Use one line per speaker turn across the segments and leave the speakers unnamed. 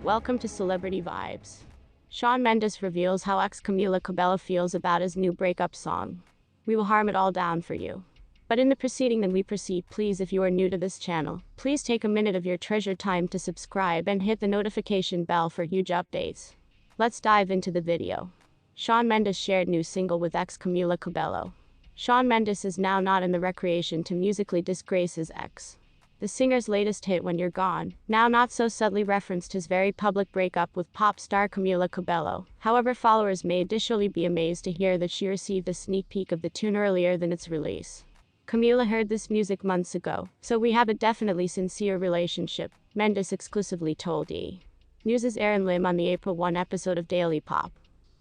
Welcome to Celebrity Vibes. Shawn Mendes reveals how ex-Camila Cabello feels about his new breakup song. We will harm it all down for you. But in the proceeding then we proceed, please if you are new to this channel, please take a minute of your treasured time to subscribe and hit the notification bell for huge updates. Let's dive into the video. Shawn Mendes shared new single with ex-Camila Cabello. Shawn Mendes is now not in the recreation to musically disgrace his ex. The singer's latest hit, When You're Gone, now not so subtly referenced his very public breakup with pop star Camila Cabello. However, followers may additionally be amazed to hear that she received a sneak peek of the tune earlier than its release. Camila heard this music months ago, so we have a definitely sincere relationship, Mendes exclusively told E! News' Aaron Lim on the April 1 episode of Daily Pop.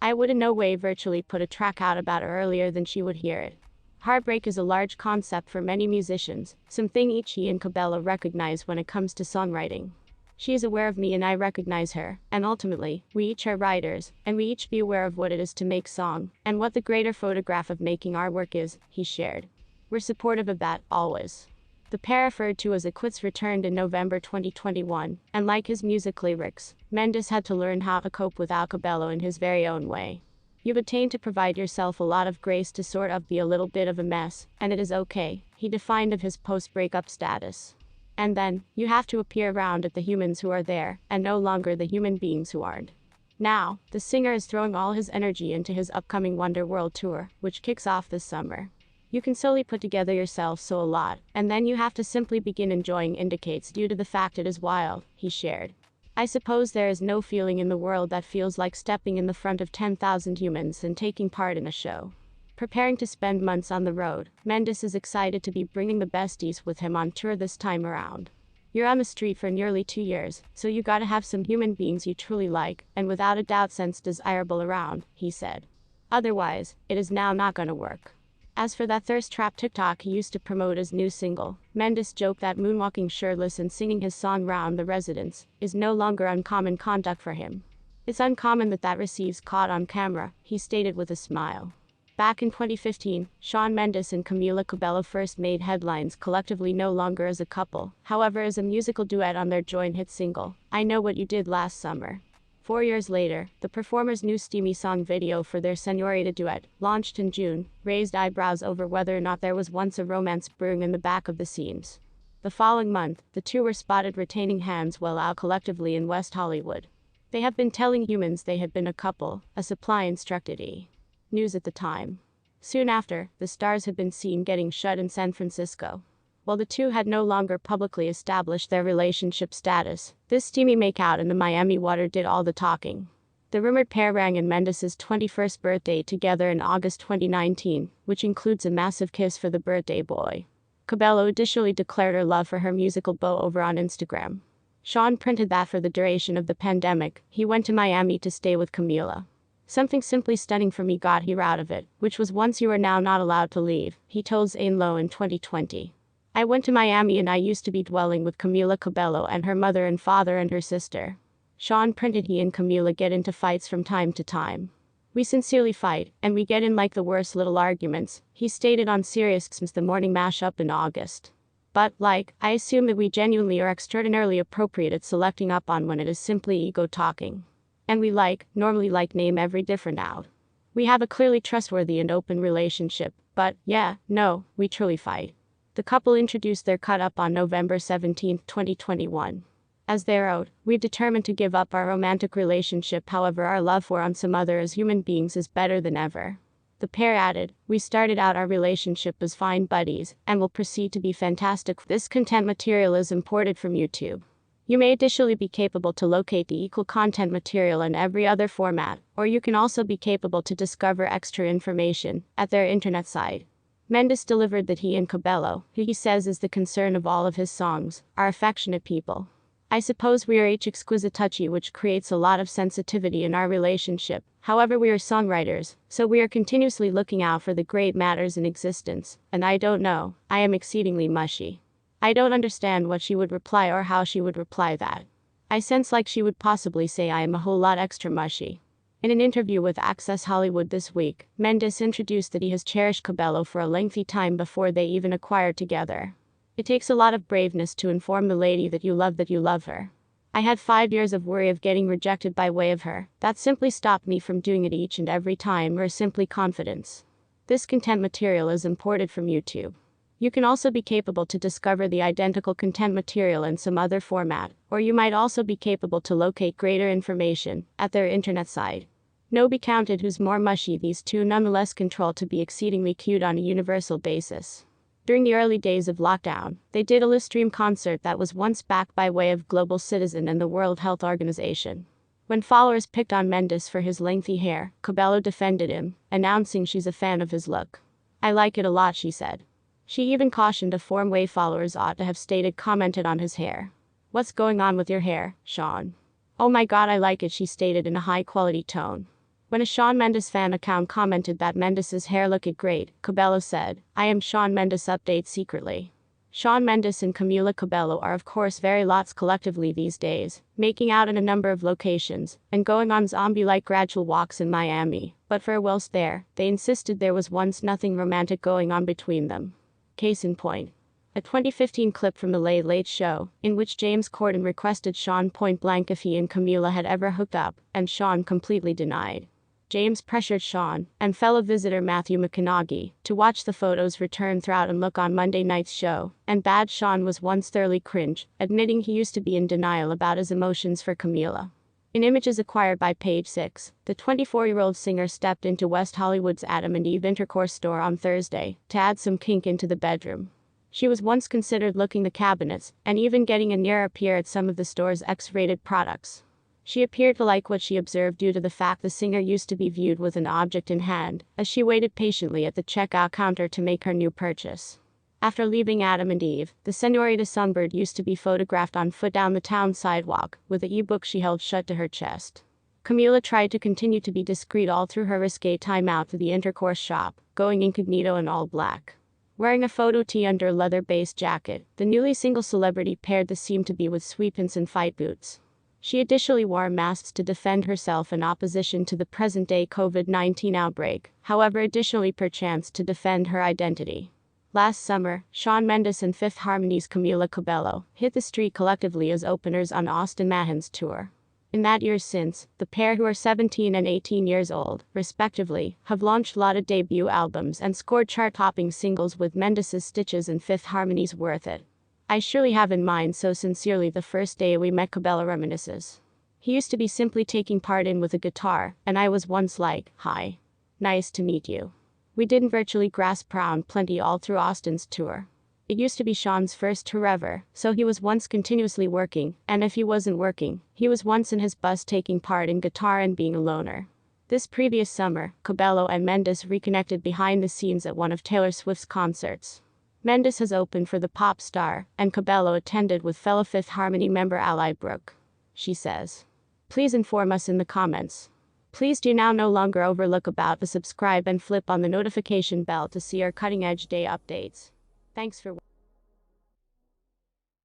I would in no way virtually put a track out about her earlier than she would hear it. Heartbreak is a large concept for many musicians, something each he and Cabello recognize when it comes to songwriting. She is aware of me and I recognize her, and ultimately, we each are writers, and we each be aware of what it is to make song, and what the greater photograph of making artwork is, he shared. We're supportive of that, always. The pair referred to as a quits returned in November 2021, and like his music lyrics, Mendes had to learn how to cope without Cabello in his very own way. You've attained to provide yourself a lot of grace to sort of be a little bit of a mess, and it is okay, he defined of his post-breakup status. And then, you have to appear around at the humans who are there, and no longer the human beings who aren't. Now, the singer is throwing all his energy into his upcoming Wonder World Tour, which kicks off this summer. You can solely put together yourself so a lot, and then you have to simply begin enjoying indicates due to the fact it is wild, he shared. I suppose there is no feeling in the world that feels like stepping in the front of 10,000 humans and taking part in a show. Preparing to spend months on the road, Mendes is excited to be bringing the besties with him on tour this time around. You're on the street for nearly 2 years, so you gotta have some human beings you truly like, and without a doubt sense desirable around, he said. Otherwise, it is now not gonna work. As for that thirst trap TikTok he used to promote his new single, Mendes joked that moonwalking shirtless and singing his song round the residence is no longer uncommon conduct for him. It's uncommon that receives caught on camera, he stated with a smile. Back in 2015, Shawn Mendes and Camila Cabello first made headlines collectively no longer as a couple, however as a musical duet on their joint hit single, I Know What You Did Last Summer. 4 years later, the performers' new steamy song video for their Señorita duet, launched in June, raised eyebrows over whether or not there was once a romance brewing in the back of the scenes. The following month, the two were spotted retaining hands while out collectively in West Hollywood. They have been telling humans they had been a couple, a supply instructed E! News at the time. Soon after, the stars had been seen getting shut in San Francisco. While the two had no longer publicly established their relationship status, this steamy makeout in the Miami water did all the talking. The rumored pair rang in Mendes' 21st birthday together in August 2019, which includes a massive kiss for the birthday boy. Cabello additionally declared her love for her musical beau over on Instagram. Shawn printed that for the duration of the pandemic, he went to Miami to stay with Camila. Something simply stunning for me got here out of it, which was once you are now not allowed to leave, he told Zane Lowe in 2020. I went to Miami and I used to be dwelling with Camila Cabello and her mother and father and her sister. Shawn printed he and Camila get into fights from time to time. We sincerely fight, and we get in like the worst little arguments, he stated on SiriusXM's The Morning Mashup in August. But, I assume that we genuinely are extraordinarily appropriate at selecting up on when it is simply ego talking. And we normally name every different out. We have a clearly trustworthy and open relationship, but, yeah, no, we truly fight. The couple introduced their cut-up on November 17, 2021. As they wrote, we've determined to give up our romantic relationship, however our love for some other as human beings is better than ever. The pair added, we started out our relationship as fine buddies, and will proceed to be fantastic. This content material is imported from YouTube. You may additionally be capable to locate the equal content material in every other format, or you can also be capable to discover extra information at their internet site. Mendes delivered that he and Cabello, who he says is the concern of all of his songs, are affectionate people. I suppose we are each exquisite touchy, which creates a lot of sensitivity in our relationship. However, we are songwriters, so we are continuously looking out for the great matters in existence, and I don't know, I am exceedingly mushy. I don't understand what she would reply or how she would reply that. I sense like she would possibly say I am a whole lot extra mushy. In an interview with Access Hollywood this week, Mendes introduced that he has cherished Cabello for a lengthy time before they even acquired together. It takes a lot of braveness to inform the lady that you love her. I had 5 years of worry of getting rejected by way of her. That simply stopped me from doing it each and every time, or simply confidence. This content material is imported from YouTube. You can also be capable to discover the identical content material in some other format, or you might also be capable to locate greater information at their internet site. No be counted who's more mushy, these two nonetheless control to be exceedingly cute on a universal basis. During the early days of lockdown, they did a live stream concert that was once backed by way of Global Citizen and the World Health Organization. When followers picked on Mendes for his lengthy hair, Cabello defended him, announcing she's a fan of his look. "I like it a lot," she said. She even cautioned a form way followers ought to have commented on his hair. "What's going on with your hair, Shawn?" "Oh my god, I like it," she stated in a high-quality tone. When a Shawn Mendes fan account commented that Mendes's hair looked great, Cabello said, "I am Shawn Mendes update secretly." Shawn Mendes and Camila Cabello are of course very lots collectively these days, making out in a number of locations, and going on zombie-like gradual walks in Miami, but for whilst there, they insisted there was once nothing romantic going on between them. Case in point. A 2015 clip from The Late Late Show, in which James Corden requested Shawn point blank if he and Camila had ever hooked up, and Shawn completely denied. James pressured Shawn, and fellow visitor Matthew McConaughey, to watch the photos return throughout and look on Monday night's show, and bad Shawn was once thoroughly cringe, admitting he used to be in denial about his emotions for Camila. In images acquired by Page 6, the 24-year-old singer stepped into West Hollywood's Adam and Eve intercourse store on Thursday to add some kink into the bedroom. She was once considered looking the cabinets, and even getting a nearer peer at some of the store's X-rated products. She appeared to like what she observed due to the fact the singer used to be viewed with an object in hand, as she waited patiently at the checkout counter to make her new purchase. After leaving Adam and Eve, the Senorita Sunbird used to be photographed on foot down the town sidewalk, with the e-book she held shut to her chest. Camila tried to continue to be discreet all through her risque time out to the intercourse shop, going incognito in all black. Wearing a photo tee under a leather-based jacket, the newly single celebrity paired the seem to be with sweatpants and fight boots. She additionally wore masks to defend herself in opposition to the present-day COVID-19 outbreak, however additionally perchance to defend her identity. Last summer, Shawn Mendes and Fifth Harmony's Camila Cabello hit the street collectively as openers on Austin Mahon's tour. In that year since, the pair, who are 17 and 18 years old, respectively, have launched lauded debut albums and scored chart-topping singles with Mendes's Stitches and Fifth Harmony's Worth It. "I surely have in mind so sincerely the first day we met," Cabello reminisces. "He used to be simply taking part in with a guitar, and I was once like, 'Hi. Nice to meet you.' We didn't virtually grasp around plenty all through Austin's tour. It used to be Shawn's first tour ever, so he was once continuously working, and if he wasn't working, he was once in his bus taking part in guitar and being a loner." This previous summer, Cabello and Mendes reconnected behind the scenes at one of Taylor Swift's concerts. Mendes has opened for the pop star, and Cabello attended with fellow Fifth Harmony member Ally Brooke. She says, "Please inform us in the comments. Please do now no longer overlook about the subscribe and flip on the notification bell to see our cutting-edge day updates. Thanks for watching."